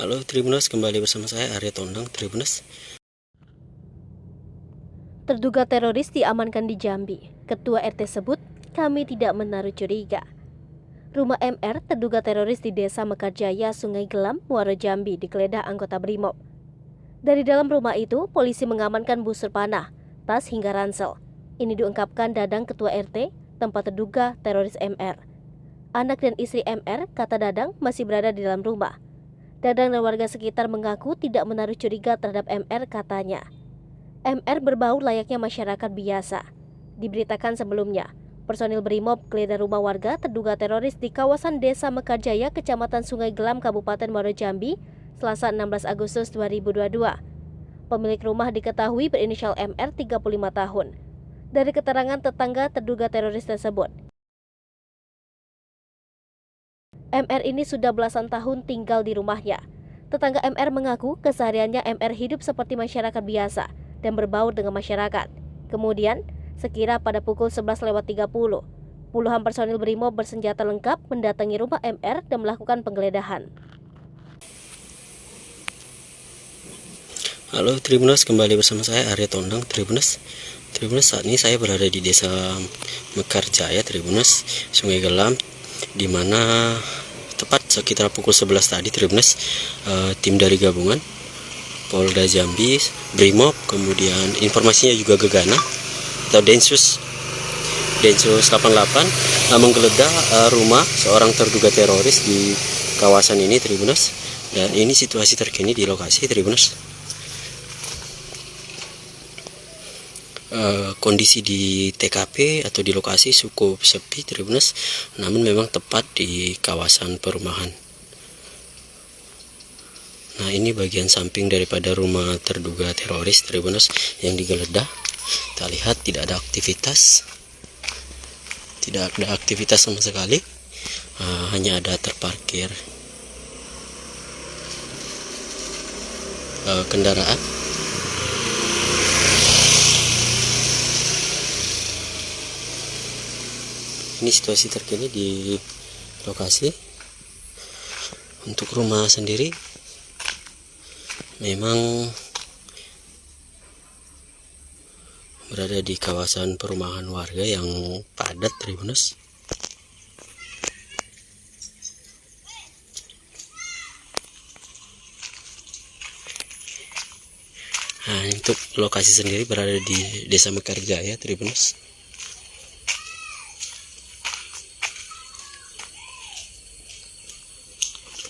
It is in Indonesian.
Halo Tribuners, kembali bersama saya Arya Tondang, Tribuners. Terduga teroris diamankan di Jambi. Ketua RT sebut, kami tidak menaruh curiga. Rumah MR terduga teroris di Desa Mekarjaya, Sungai Gelam, Muaro Jambi digeledah anggota Brimob. Dari dalam rumah itu, polisi mengamankan busur panah, tas hingga ransel. Ini diungkapkan Dadang Ketua RT, tempat terduga teroris MR. Anak dan istri MR, kata Dadang, masih berada di dalam rumah. Dadang dan warga sekitar mengaku tidak menaruh curiga terhadap MR, katanya. MR berbau layaknya masyarakat biasa. Diberitakan sebelumnya, personil Brimob geledah rumah warga terduga teroris di kawasan Desa Mekarjaya, Kecamatan Sungai Gelam, Kabupaten Muaro Jambi, Selasa 16 Agustus 2022. Pemilik rumah diketahui berinisial MR 35 tahun. Dari keterangan tetangga terduga teroris tersebut, MR ini sudah belasan tahun tinggal di rumahnya. Tetangga MR mengaku kesehariannya MR hidup seperti masyarakat biasa dan berbaur dengan masyarakat. Kemudian, sekira pada pukul 11.30, puluhan personil Brimob bersenjata lengkap mendatangi rumah MR dan melakukan penggeledahan. Halo Tribuners, kembali bersama saya Arya Tondang, Tribuners. Tribuners, saat ini saya berada di Desa Mekarjaya, Tribuners, Sungai Gelam, di mana tepat sekitar pukul 11 tadi, Tribuners, tim dari gabungan Polda Jambi, Brimob, kemudian informasinya juga Gegana atau Densus 88 menggeledah rumah seorang terduga teroris di kawasan ini, Tribuners. Dan ini situasi terkini di lokasi, Tribuners. Kondisi di TKP atau di lokasi cukup sepi, Tribuners, namun memang tepat di kawasan perumahan. Nah, ini bagian samping daripada rumah terduga teroris, Tribuners, yang digeledah. Kita lihat tidak ada aktivitas sama sekali, hanya ada terparkir kendaraan. Ini situasi terkini di lokasi. Untuk rumah sendiri memang berada di kawasan perumahan warga yang padat, Tribuners. Nah, untuk lokasi sendiri berada di Desa Mekarjaya, Tribuners.